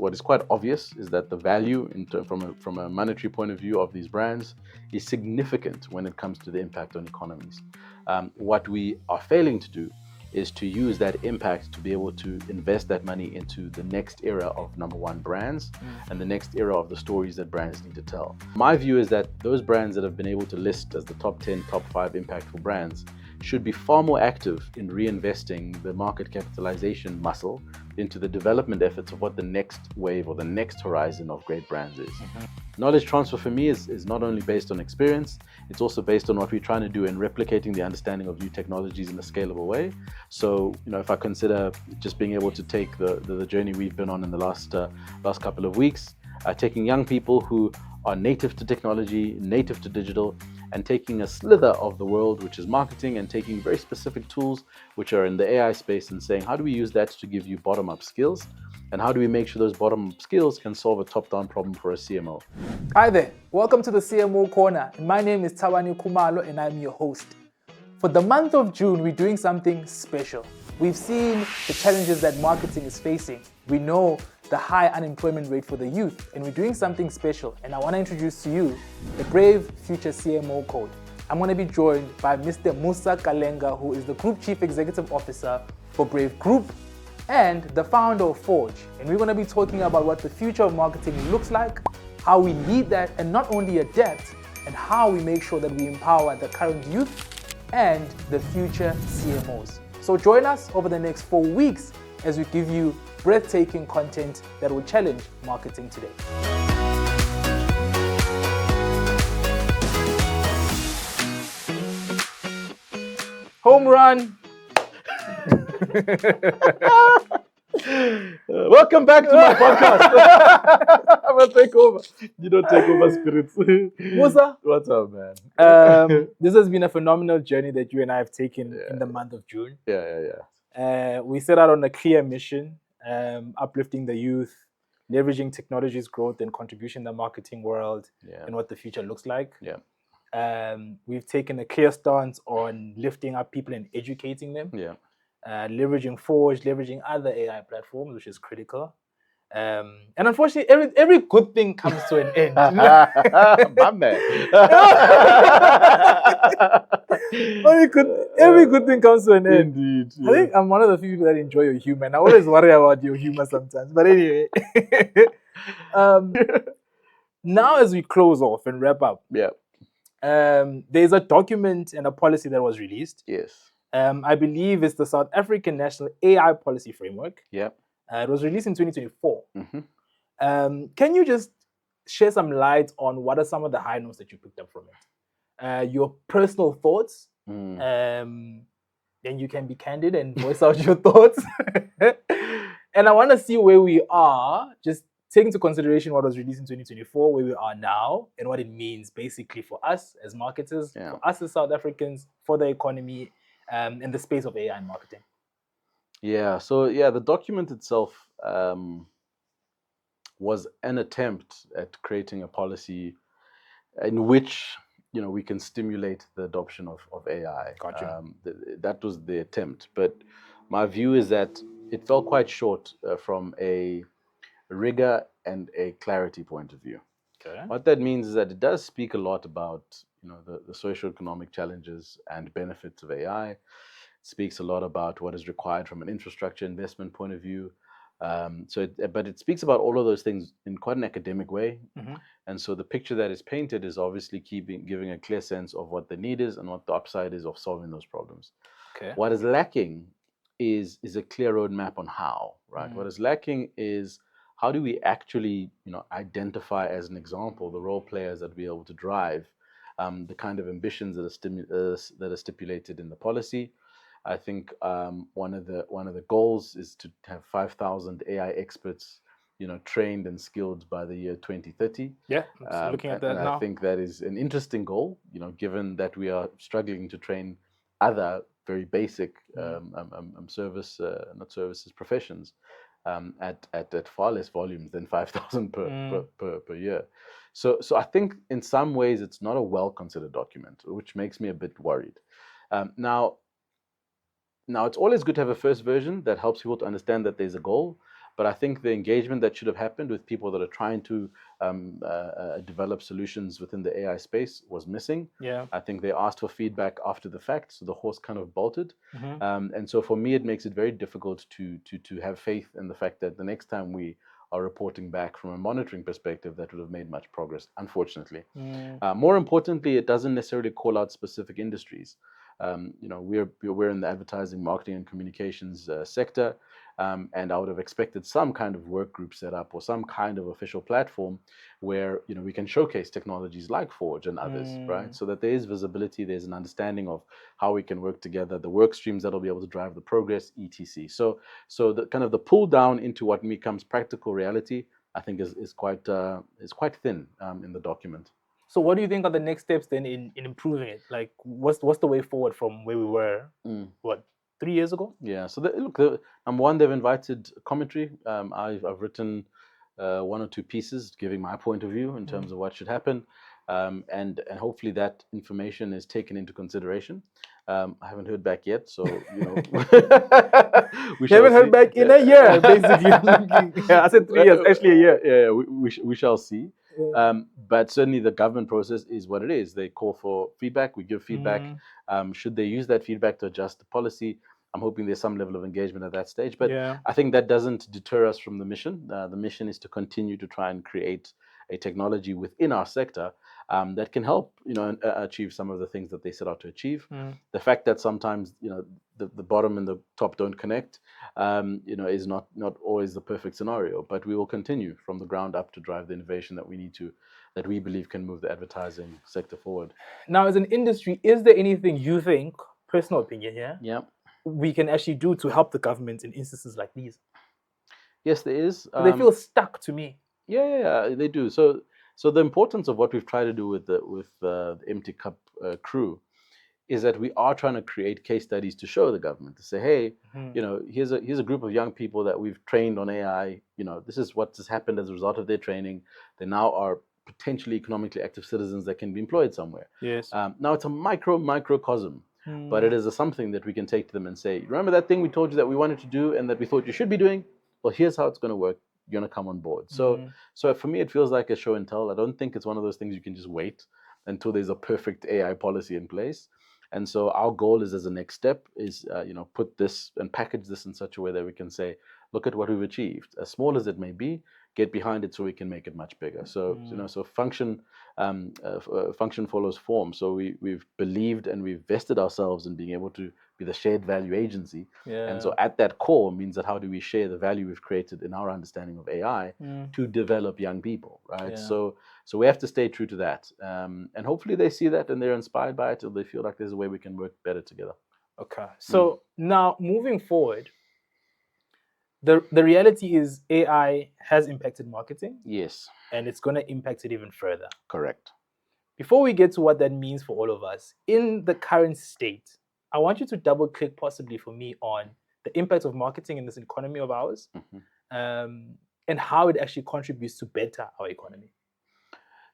What is quite obvious is that the value from a monetary point of view of these brands is significant when it comes to the impact on economies. What we are failing to do is to use that impact to be able to invest that money into the next era of number one brands and the next era of the stories that brands need to tell. My view is that those brands that have been able to list as the top 10, top 5 impactful brands should be far more active in reinvesting the market capitalization muscle into the development efforts of what the next wave or the next horizon of great brands is. Knowledge transfer for me is not only based on experience, it's also based on what we're trying to do in replicating the understanding of new technologies in a scalable way. So, if I consider just being able to take the journey we've been on in the last couple of weeks, taking young people who are native to technology, native to digital, and taking a slither of the world, which is marketing, and taking very specific tools which are in the AI space and saying, how do we use that to give you bottom-up skills? And how do we make sure those bottom-up skills can solve a top-down problem for a CMO? Hi there, welcome to the CMO Corner. My name is Tawani Kumalo and I'm your host. For the month of June, we're doing something special. We've seen the challenges that marketing is facing. We know the high unemployment rate for the youth, and we're doing something special. And I want to introduce to you the Brave Future CMO Code. I'm going to be joined by Mr. Musa Kalenga, who is the Group Chief Executive Officer for Brave Group and the founder of Forge. And we're going to be talking about what the future of marketing looks like, how we lead that and not only adapt, and how we make sure that we empower the current youth and the future CMOs. So join us over the next 4 weeks as we give you breathtaking content that will challenge marketing today. Home run! Welcome back to my podcast. I'm gonna take over. You don't take over, spirits. Musa, what's up, man? This has been a phenomenal journey that you and I have taken in the month of June. We set out on a clear mission, uplifting the youth, leveraging technology's growth and contribution in the marketing world, and what the future looks like. We've taken a clear stance on lifting up people and educating them. Leveraging Forge, leveraging other AI platforms, which is critical. And unfortunately, every good thing comes to an end. My man. Every good thing comes to an end. Indeed. I think I'm one of the few people that enjoy your humor, and I always worry about your humor sometimes. But anyway, now as we close off and wrap up, there's a document and a policy that was released. I believe it's the South African National AI Policy Framework. It was released in 2024. Can you just share some light on what are some of the high notes that you picked up from it? Your personal thoughts, and you can be candid and voice out your thoughts. And I want to see where we are, just taking into consideration what was released in 2024, where we are now, and what it means basically for us as marketers, for us as South Africans, for the economy, in the space of AI and marketing. The document itself was an attempt at creating a policy in which we can stimulate the adoption of AI. That was the attempt, but my view is that it fell quite short from a rigor and a clarity point of view. What that means is that it does speak a lot about the socioeconomic challenges and benefits of AI. It speaks a lot about what is required from an infrastructure investment point of view. But it speaks about all of those things in quite an academic way. And so the picture that is painted is obviously giving a clear sense of what the need is and what the upside is of solving those problems. What is lacking is a clear roadmap on how, right? What is lacking is how do we actually identify, as an example, the role players that we are able to drive the kind of ambitions that are stipulated in the policy. I think one of the goals is to have 5,000 AI experts, trained and skilled by the year 2030. Looking at that now. I think that is an interesting goal, given that we are struggling to train other very basic professions at far less volumes than 5,000 per year. So I think in some ways it's not a well-considered document, which makes me a bit worried. Now it's always good to have a first version that helps people to understand that there's a goal, But I think the engagement that should have happened with people that are trying to develop solutions within the AI space was missing. Yeah. I think they asked for feedback after the fact, so the horse kind of bolted. Mm-hmm. And so for me, it makes it very difficult to have faith in the fact that the next time we are reporting back from a monitoring perspective, that would have made much progress, unfortunately. More importantly, it doesn't necessarily call out specific industries. We're in the advertising, marketing, and communications sector, and I would have expected some kind of work group set up or some kind of official platform where we can showcase technologies like Forge and others, right? So that there is visibility, there's an understanding of how we can work together, the work streams that'll be able to drive the progress, etc. So the kind of the pull down into what becomes practical reality, I think is quite thin in the document. So what do you think are the next steps then in improving it? Like, what's the way forward from where we were, what, 3 years ago? Yeah, so number one, they've invited commentary. I've written one or two pieces giving my point of view in terms of what should happen, and hopefully that information is taken into consideration. I haven't heard back yet, so we haven't heard back in a year, basically. Yeah, I said 3 years, actually a year. Yeah, we shall see. But certainly the government process is what it is. They call for feedback, we give feedback. Should they use that feedback to adjust the policy? I'm hoping there's some level of engagement at that stage. But I think that doesn't deter us from the mission. The mission is to continue to try and create a technology within our sector that can help achieve some of the things that they set out to achieve. The fact that sometimes the bottom and the top don't connect is not always the perfect scenario, but we will continue from the ground up to drive the innovation that we believe can move the advertising sector forward. Now, as an industry, is there anything you think, personal opinion here, we can actually do to help the government in instances like these? Yes, there is. They feel stuck to me. Yeah, they do. So the importance of what we've tried to do with the Empty Cup crew is that we are trying to create case studies to show the government, to say, hey, here's a group of young people that we've trained on AI. This is what has happened as a result of their training. They now are potentially economically active citizens that can be employed somewhere. Yes. Now it's a microcosm, but it is something that we can take to them and say, remember that thing we told you that we wanted to do and that we thought you should be doing? Well, here's how it's going to work. You're going to come on board. So for me, it feels like a show and tell. I don't think it's one of those things you can just wait until there's a perfect AI policy in place. And so our goal is, as a next step, is put this and package this in such a way that we can say, look at what we've achieved, as small as it may be, get behind it so we can make it much bigger. So so function follows form. So we've believed and we've vested ourselves in being able to be the shared value agency. And so at that core means that how do we share the value we've created in our understanding of AI to develop young people, right? So we have to stay true to that. And hopefully they see that and they're inspired by it, or they feel like there's a way we can work better together. Okay. So now moving forward, the reality is AI has impacted marketing. Yes. And it's going to impact it even further. Correct. Before we get to what that means for all of us, in the current state, I want you to double click possibly for me on the impact of marketing in this economy of ours, and how it actually contributes to better our economy.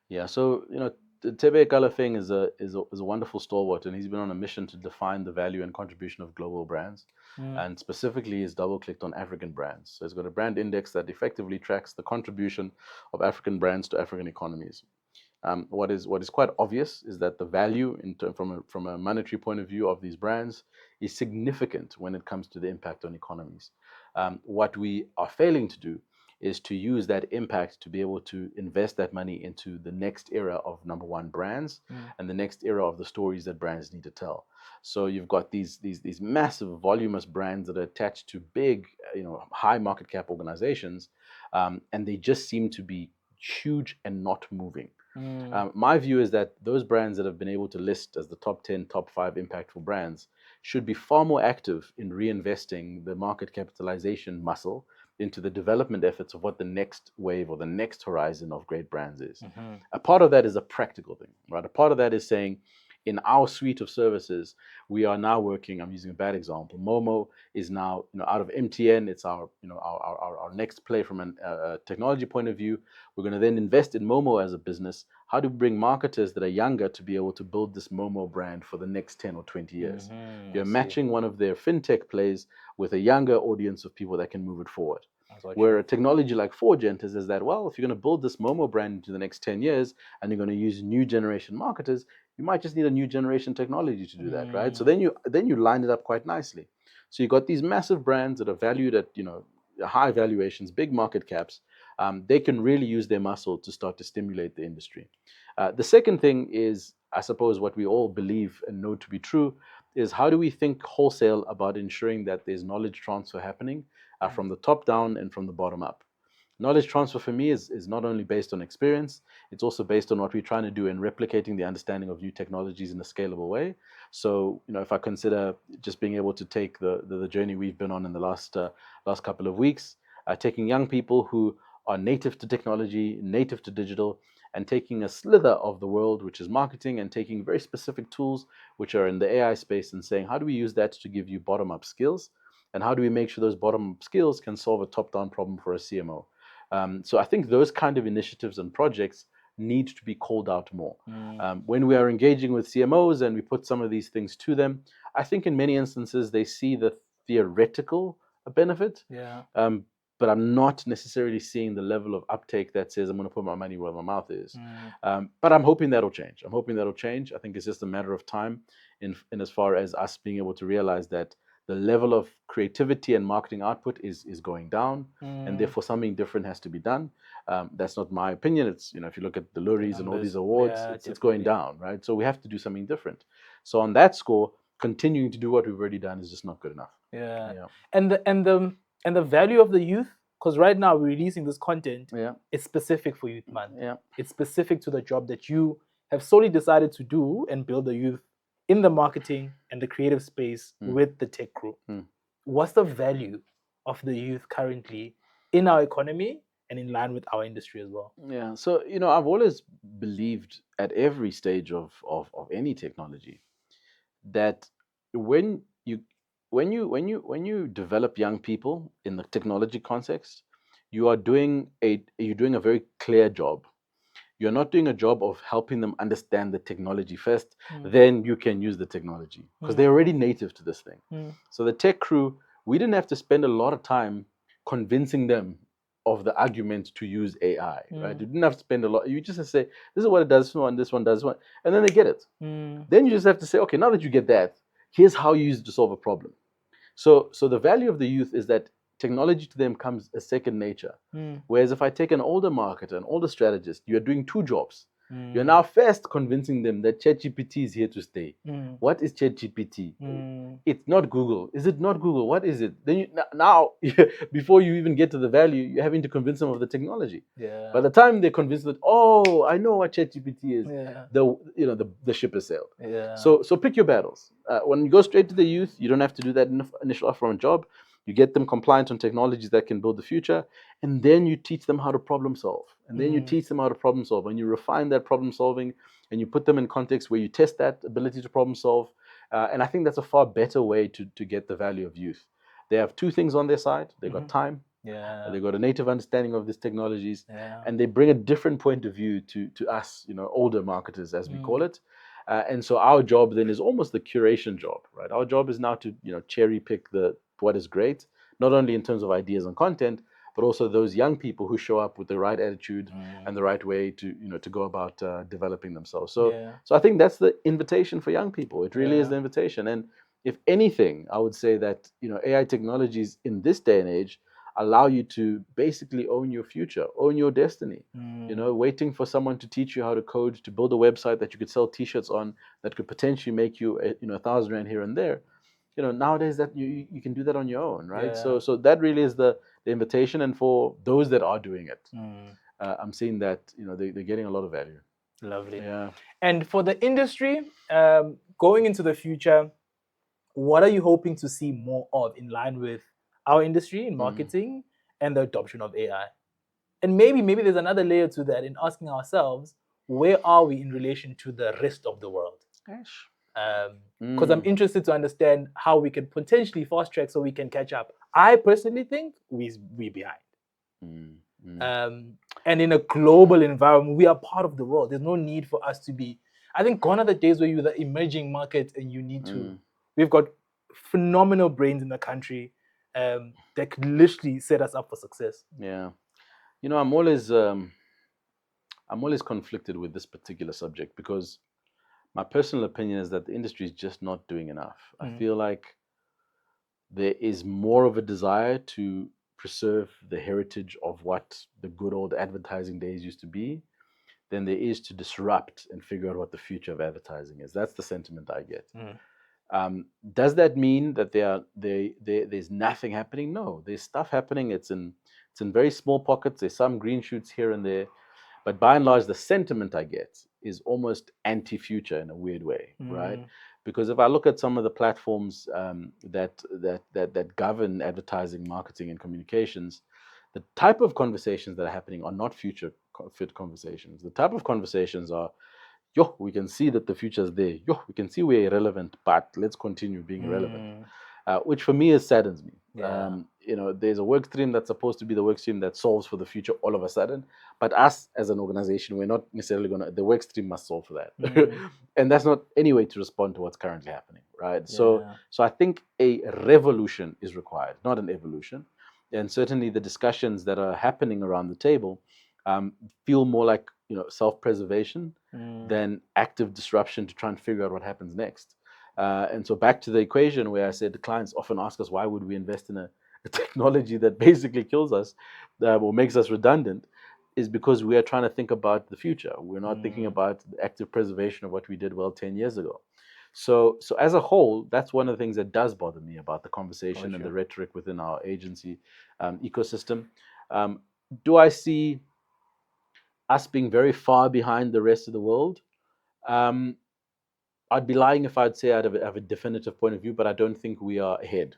Yeah, so Tebe Kalafeng is a wonderful stalwart, and he's been on a mission to define the value and contribution of global brands, and specifically he's double clicked on African brands. So he's got a brand index that effectively tracks the contribution of African brands to African economies. What is quite obvious is that the value from a monetary point of view of these brands is significant when it comes to the impact on economies. What we are failing to do is to use that impact to be able to invest that money into the next era of number one brands and the next era of the stories that brands need to tell. So you've got these massive voluminous brands that are attached to big, high market cap organizations, and they just seem to be huge and not moving. My view is that those brands that have been able to list as the top 10, top 5 impactful brands should be far more active in reinvesting the market capitalization muscle into the development efforts of what the next wave or the next horizon of great brands is. A part of that is a practical thing, right? A part of that is saying, in our suite of services, we are now working. I'm using a bad example. Momo is now, out of MTN. It's our next play from a technology point of view. We're going to then invest in Momo as a business. How do we bring marketers that are younger to be able to build this Momo brand for the next 10 or 20 years? You're matching one of their fintech plays with a younger audience of people that can move it forward. Where a technology like Forge enters is that, well, if you're going to build this Momo brand into the next 10 years and you're going to use new generation marketers, you might just need a new generation technology to do that, right? So then you line it up quite nicely. So you got these massive brands that are valued at, high valuations, big market caps. They can really use their muscle to start to stimulate the industry. The second thing is, I suppose, what we all believe and know to be true is how do we think wholesale about ensuring that there's knowledge transfer happening from the top down and from the bottom up. Knowledge transfer for me is not only based on experience, it's also based on what we're trying to do in replicating the understanding of new technologies in a scalable way. So, if I consider just being able to take the journey we've been on in the last couple of weeks, taking young people who are native to technology, native to digital, and taking a slither of the world, which is marketing, and taking very specific tools which are in the AI space and saying, how do we use that to give you bottom-up skills? And how do we make sure those bottom-up skills can solve a top-down problem for a CMO? So I think those kind of initiatives and projects need to be called out more. When we are engaging with CMOs and we put some of these things to them, I think in many instances they see the theoretical benefit, but I'm not necessarily seeing the level of uptake that says I'm going to put my money where my mouth is. But I'm hoping that'll change. I think it's just a matter of time in as far as us being able to realize that the level of creativity and marketing output is going down, and therefore something different has to be done. That's not my opinion. It's, if you look at the Lories and all these awards, it's going down, right? So we have to do something different. So on that score, continuing to do what we've already done is just not good enough. And the value of the youth, because right now we're releasing this content, it's specific for Youth Month. It's specific to the job that you have solely decided to do and build the youth in the marketing and the creative space with the tech crew. What's the value of the youth currently in our economy and in line with our industry as well? So I've always believed at every stage of any technology that when you develop young people in the technology context, you're doing a very clear job. You're not doing a job of helping them understand the technology first, then you can use the technology, because they're already native to this thing. So the tech crew, we didn't have to spend a lot of time convincing them of the argument to use AI, right? You didn't have to spend a lot. You just have to say, this is what it does, this one does one, and then they get it. Then you just have to say, okay, now that you get that, here's how you use it to solve a problem. So the value of the youth is that technology to them comes a second nature. Whereas if I take an older marketer, an older strategist, you're doing two jobs. You're now first convincing them that ChatGPT is here to stay. What is ChatGPT? It's not Google. Is it not Google? What is it? Then now, before you even get to the value, you're having to convince them of the technology. By the time they're convinced that, oh, I know what ChatGPT is, the ship has sailed. So pick your battles. When you go straight to the youth, you don't have to do that initial upfront job. You get them compliant on technologies that can build the future, and then you teach them how to problem solve. And then you teach them how to problem solve, and you refine that problem solving, and you put them in context where you test that ability to problem solve. And I think that's a far better way to get the value of youth. They have two things on their side. They've got time. They've got a native understanding of these technologies, and they bring a different point of view to us, older marketers, as we call it. And so our job then is almost the curation job, right? Our job is now to cherry pick what is great, not only in terms of ideas and content, but also those young people who show up with the right attitude and the right way to go about developing themselves. So I think that's the invitation for young people. It really is the invitation. And if anything, I would say that AI technologies in this day and age allow you to basically own your future, own your destiny. Waiting for someone to teach you how to code, to build a website that you could sell T-shirts on, that could potentially make you 1,000 rand here and there. Nowadays that you can do that on your own, right? So that really is the invitation. And for those that are doing it, I'm seeing that they're getting a lot of value. Lovely. And for the industry, going into the future, what are you hoping to see more of in line with our industry in marketing and the adoption of AI? And maybe there's another layer to that in asking ourselves, where are we in relation to the rest of the world? Because I'm interested to understand how we can potentially fast track so we can catch up. I personally think we're behind. And in a global environment, we are part of the world. There's no need for us to be. I think gone are the days where you're the emerging market and you need to. We've got phenomenal brains in the country. that could literally set us up for success? Yeah. I'm always conflicted with this particular subject because my personal opinion is that the industry is just not doing enough. I feel like there is more of a desire to preserve the heritage of what the good old advertising days used to be than there is to disrupt and figure out what the future of advertising is. That's the sentiment I get. Does that mean that there's nothing happening? No, there's stuff happening. It's in very small pockets. There's some green shoots here and there, but by and large, the sentiment I get is almost anti-future in a weird way, right? Because if I look at some of the platforms that govern advertising, marketing, and communications, the type of conversations that are happening are not future fit conversations. The type of conversations are, yo, we can see that the future is there. Yo, we can see we're irrelevant, but let's continue being irrelevant. Which for me saddens me. Yeah. There's a work stream that's supposed to be the work stream that solves for the future all of a sudden, but us as an organization, we're not necessarily the work stream must solve for that. And that's not any way to respond to what's currently happening, right? So I think a revolution is required, not an evolution. And certainly the discussions that are happening around the table feel more like self-preservation than active disruption to try and figure out what happens next. And so back to the equation where I said the clients often ask us, why would we invest in a technology that basically kills us or makes us redundant, is because we are trying to think about the future. We're not thinking about the active preservation of what we did well 10 years ago. So as a whole, that's one of the things that does bother me about the conversation and the rhetoric within our agency ecosystem. Do I see us being very far behind the rest of the world? I'd be lying if I'd say I'd have a definitive point of view, but I don't think we are ahead.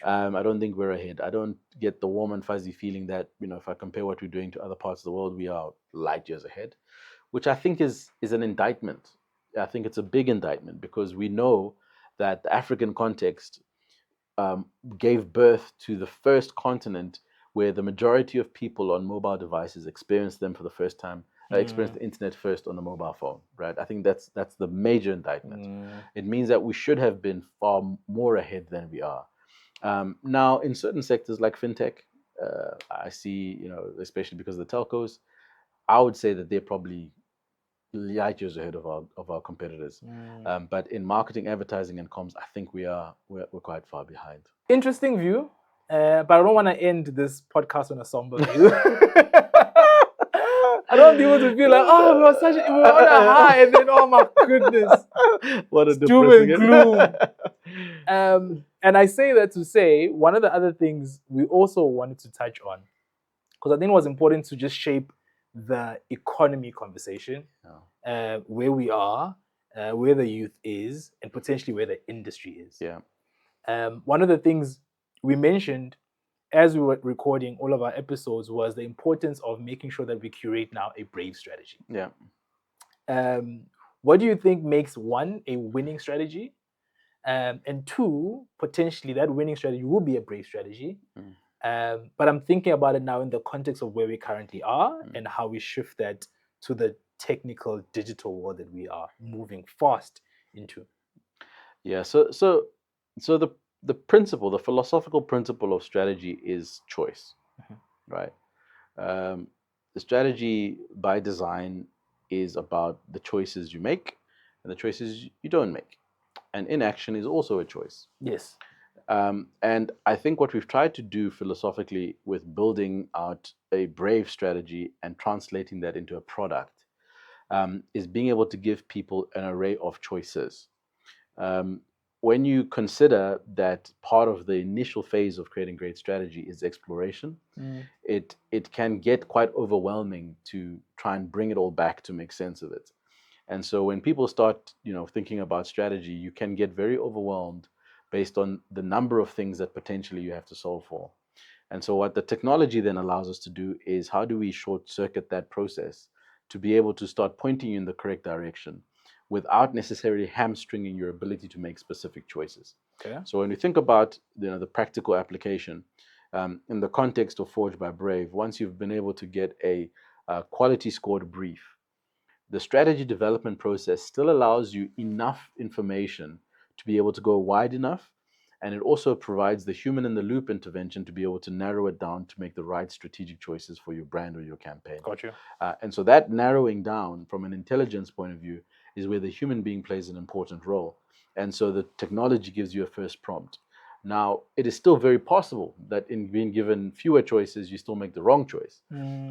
I don't think we're ahead. I don't get the warm and fuzzy feeling that, if I compare what we're doing to other parts of the world, we are light years ahead, which I think is an indictment. I think it's a big indictment because we know that the African context gave birth to the first continent where the majority of people on mobile devices experienced them for the first time, experienced the internet first on a mobile phone, right? I think that's the major indictment. It means that we should have been far more ahead than we are. Now, in certain sectors like fintech, I see, especially because of the telcos, I would say that they're probably light years ahead of our competitors. But in marketing, advertising, and comms, I think we're quite far behind. Interesting view, but I don't want to end this podcast on a somber view. I don't want people to feel like, oh, we were on a high, and then, oh my goodness, what a doom and depressing gloom. And I say that to say one of the other things we also wanted to touch on, because I think it was important to just shape the economy conversation, where we are, where the youth is, and potentially where the industry is. One of the things we mentioned as we were recording all of our episodes was the importance of making sure that we curate now a brave strategy. What do you think makes, one, a winning strategy, and two, potentially that winning strategy will be a brave strategy? But I'm thinking about it now in the context of where we currently are and how we shift that to the technical digital world that we are moving fast into. So the principle, the philosophical principle of strategy is choice, right? The strategy by design is about the choices you make and the choices you don't make. And inaction is also a choice. Yes. And I think what we've tried to do philosophically with building out a brave strategy and translating that into a product is being able to give people an array of choices. When you consider that part of the initial phase of creating great strategy is exploration, it can get quite overwhelming to try and bring it all back to make sense of it. And so when people start, thinking about strategy, you can get very overwhelmed based on the number of things that potentially you have to solve for. And so what the technology then allows us to do is how do we short circuit that process to be able to start pointing you in the correct direction without necessarily hamstringing your ability to make specific choices. So when we think about the practical application in the context of Forged by Brave, once you've been able to get a quality scored brief, the strategy development process still allows you enough information to be able to go wide enough And it also provides the human in the loop intervention to be able to narrow it down to make the right strategic choices for your brand or your campaign. Got you. And so that narrowing down from an intelligence point of view is where the human being plays an important role. And so the technology gives you a first prompt. Now, it is still very possible that in being given fewer choices, you still make the wrong choice.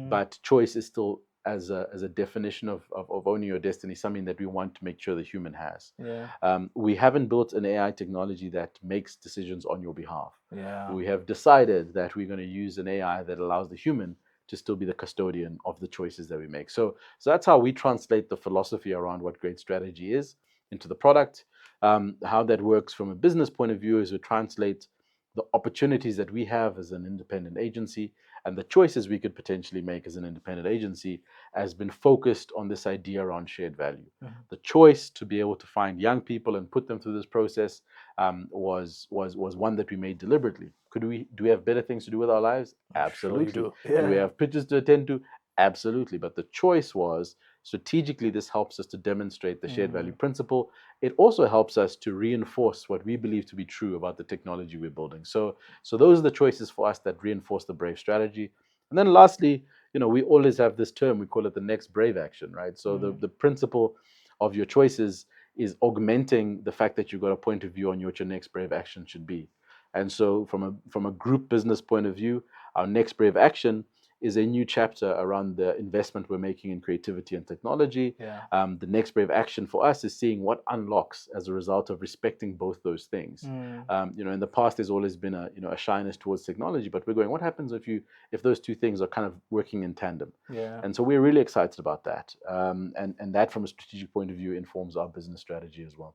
But choice is still, as a definition of owning your destiny, something that we want to make sure the human has. Yeah. We haven't built an AI technology that makes decisions on your behalf. Yeah. We have decided that we're going to use an AI that allows the human to still be the custodian of the choices that we make. So that's how we translate the philosophy around what great strategy is into the product. How that works from a business point of view is we translate the opportunities that we have as an independent agency and the choices we could potentially make as an independent agency has been focused on this idea around shared value. The choice to be able to find young people and put them through this process was one that we made deliberately. Do we have better things to do with our lives? Absolutely. Sure you do. Do we have pitches to attend to? Absolutely. But the choice was strategically, this helps us to demonstrate the shared value principle. It also helps us to reinforce what we believe to be true about the technology we're building. So those are the choices for us that reinforce the brave strategy. And then lastly, we always have this term, we call it the next brave action, right? So the principle of your choices is augmenting the fact that you've got a point of view on what your next brave action should be. And so from a group business point of view, our next brave action is a new chapter around the investment we're making in creativity and technology. Yeah. The next brave action for us is seeing what unlocks as a result of respecting both those things. In the past, there's always been a shyness towards technology, but we're going, what happens if those two things are kind of working in tandem? Yeah. And so we're really excited about that. And that, from a strategic point of view, informs our business strategy as well.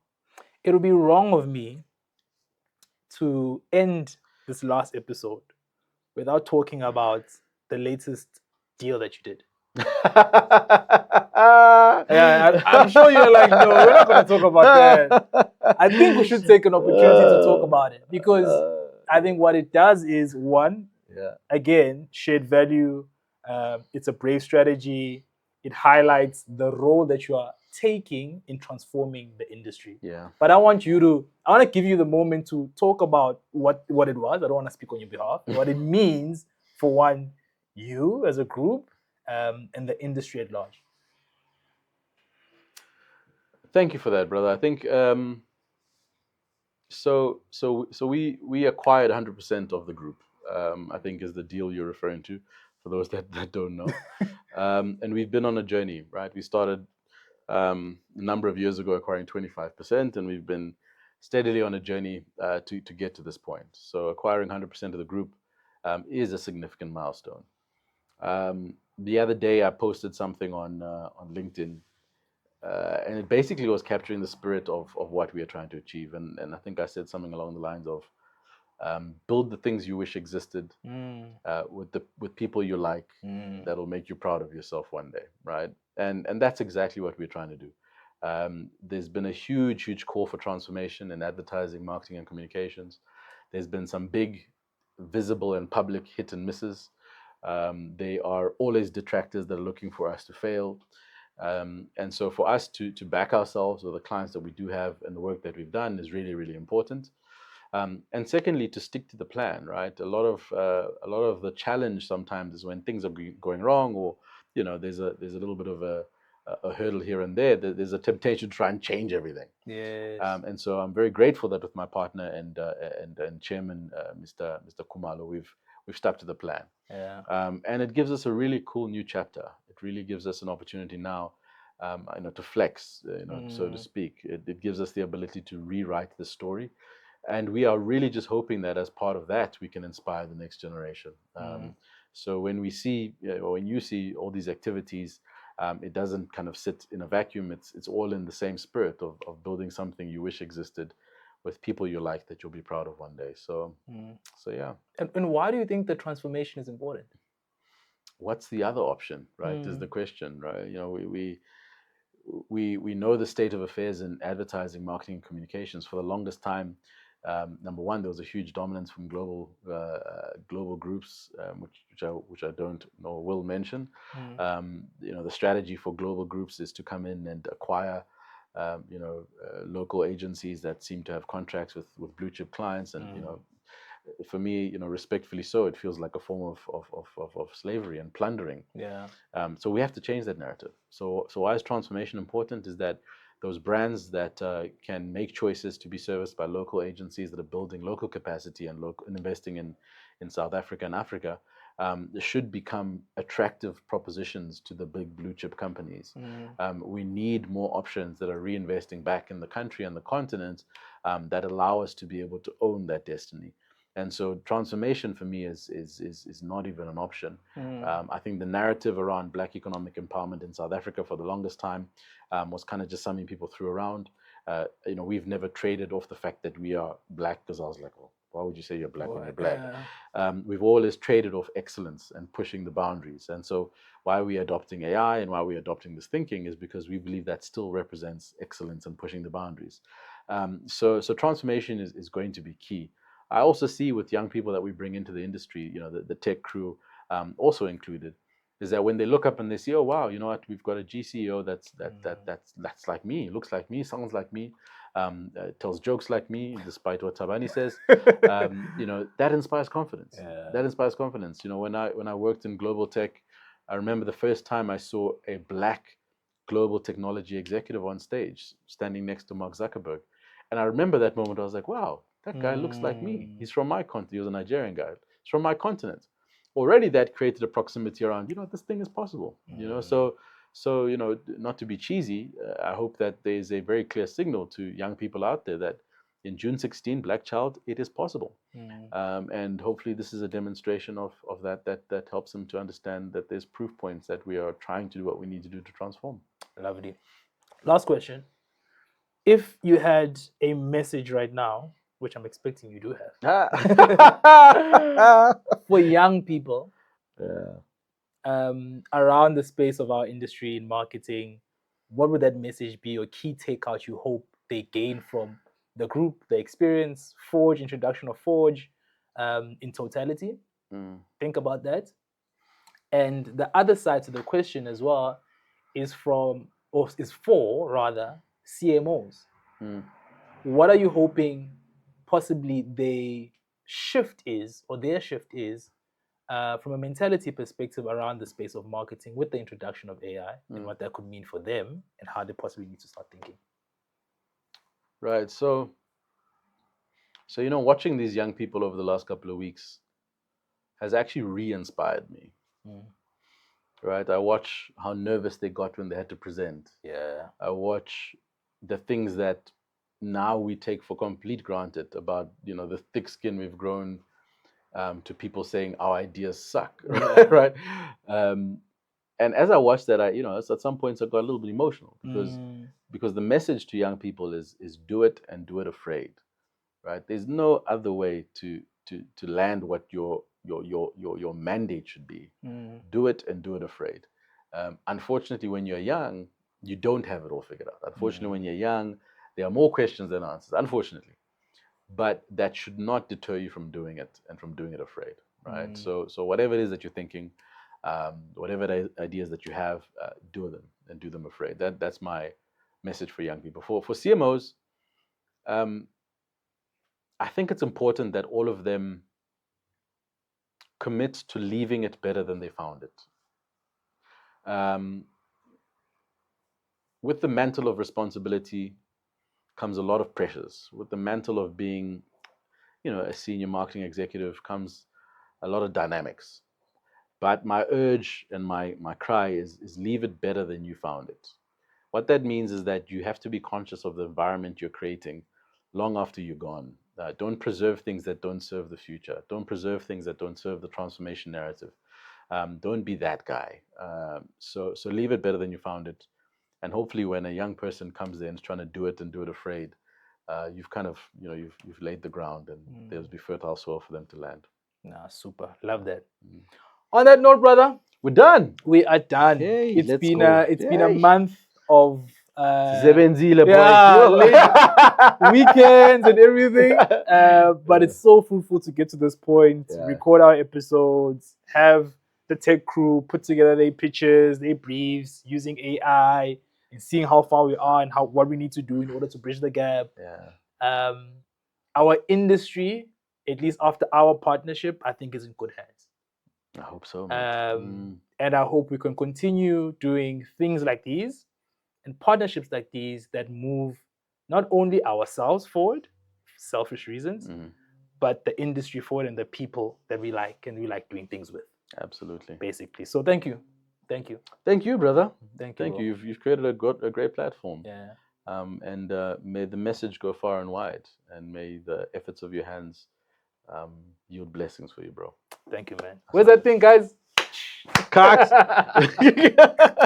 It would be wrong of me to end this last episode without talking about the latest deal that you did. Yeah, I'm sure you're like, no, we're not going to talk about that. I think we should take an opportunity to talk about it because I think what it does is, one, again, shared value. It's a brave strategy. It highlights the role that you are taking in transforming the industry. Yeah. But I want to give you the moment to talk about what it was. I don't want to speak on your behalf. What it means for one, you as a group, and the industry at large. Thank you for that, brother. I think so we acquired 100% of the group. I think is the deal you're referring to, for those that don't know. And we've been on a journey, right? We started a number of years ago acquiring 25%, and we've been steadily on a journey to get to this point. So acquiring 100% of the group is a significant milestone. The other day, I posted something on LinkedIn, and it basically was capturing the spirit of what we are trying to achieve. And I think I said something along the lines of build the things you wish existed with people you like that'll make you proud of yourself one day, right? And that's exactly what we're trying to do. There's been a huge call for transformation in advertising, marketing, and communications. There's been some big, visible, and public hit and misses. They are always detractors that are looking for us to fail. And so for us to back ourselves or the clients that we do have and the work that we've done is really important. And secondly, to stick to the plan, right? A lot of the challenge sometimes is when things are going wrong, or there's a little bit of a hurdle here and there. There's a temptation to try and change everything. Yes. And so I'm very grateful that with my partner and chairman, Mr. Khumalo, we've stuck to the plan. Yeah. And it gives us a really cool new chapter. It really gives us an opportunity now, to flex, so to speak. It gives us the ability to rewrite the story. And we are really just hoping that as part of that, we can inspire the next generation. So when we see, or when you see all these activities, it doesn't kind of sit in a vacuum. It's all in the same spirit of building something you wish existed with people you like that you'll be proud of one day. So yeah. And why do you think the transformation is important? What's the other option, right? Is the question, right? We know the state of affairs in advertising, marketing, and communications. For the longest time, number one, there was a huge dominance from global groups, which I don't know will mention. The strategy for global groups is to come in and acquire local agencies that seem to have contracts with blue chip clients, and for me, respectfully so, it feels like a form of slavery and plundering. Yeah. So we have to change that narrative. So why is transformation important? Is that those brands that can make choices to be serviced by local agencies that are building local capacity and investing in South Africa and Africa should become attractive propositions to the big blue chip companies. We need more options that are reinvesting back in the country and the continent that allow us to be able to own that destiny. And so transformation for me is not even an option. I think the narrative around Black economic empowerment in South Africa for the longest time was kind of just something people threw around. We've never traded off the fact that we are Black, because I was like, well, why would you say you're Black when you're Black? We've always traded off excellence and pushing the boundaries. And so why we're adopting AI and why we're adopting this thinking is because we believe that still represents excellence and pushing the boundaries. So transformation is going to be key. I also see with young people that we bring into the industry, the tech crew also included, is that when they look up and they see, oh wow, you know what, we've got a GCEO that's like me, looks like me, sounds like me, tells jokes like me, despite what Tabani says, that inspires confidence. Yeah. That inspires confidence. When I worked in global tech, I remember the first time I saw a Black global technology executive on stage standing next to Mark Zuckerberg. And I remember that moment. I was like, wow, that guy looks like me. He's from my continent. He was a Nigerian guy. He's from my continent. Already that created a proximity around, this thing is possible. So not to be cheesy, I hope that there's a very clear signal to young people out there that in June 16, Black Child, it is possible. And hopefully this is a demonstration of that helps them to understand that there's proof points that we are trying to do what we need to do to transform. Lovely. Last question. If you had a message right now, which I'm expecting you do have, for young people around the space of our industry in marketing, what would that message be, or key takeout you hope they gain from the group, the experience, Forge, introduction of Forge in totality? Think about that. And the other side to the question as well is for CMOs. What are you hoping possibly their shift is from a mentality perspective around the space of marketing with the introduction of AI and what that could mean for them and how they possibly need to start thinking? Right. So watching these young people over the last couple of weeks has actually re-inspired me. Right. I watch how nervous they got when they had to present. Yeah. I watch the things that now we take for complete granted about, the thick skin we've grown to people saying our ideas suck. Right. And as I watched that, at some points I got a little bit emotional because the message to young people is do it and do it afraid. Right. There's no other way to land what your mandate should be. Do it and do it afraid. Unfortunately, when you're young, you don't have it all figured out. Unfortunately, when you're young, there are more questions than answers, unfortunately. But that should not deter you from doing it and from doing it afraid, right? So whatever it is that you're thinking, whatever ideas that you have, do them and do them afraid. That's my message for young people. For CMOs, I think it's important that all of them commit to leaving it better than they found it. With the mantle of responsibility comes a lot of pressures. With the mantle of being, a senior marketing executive comes a lot of dynamics. But my urge and my cry is leave it better than you found it. What that means is that you have to be conscious of the environment you're creating long after you're gone. Don't preserve things that don't serve the future. Don't preserve things that don't serve the transformation narrative. Don't be that guy. So leave it better than you found it. And hopefully when a young person comes there and is trying to do it and do it afraid, you've kind of, you've laid the ground and there'll be fertile soil for them to land. Nah, super. Love that. On that note, brother, we're done. We are done. Hey, it's been a month of weekends and everything. But it's so fruitful to get to this point, record our episodes, have the tech crew put together their pitches, their briefs using AI, in seeing how far we are and what we need to do in order to bridge the gap. Yeah. Our industry, at least after our partnership, I think is in good hands. I hope so, man. And I hope we can continue doing things like these and partnerships like these that move not only ourselves forward, selfish reasons, but the industry forward and the people that we like and we like doing things with. Absolutely. Basically. So thank you. Thank you. Thank you, brother. Thank you. Thank you. You've created a great platform. Yeah. And may the message go far and wide, and may the efforts of your hands yield blessings for you, bro. Thank you, man. Where's that thing, guys? Cox.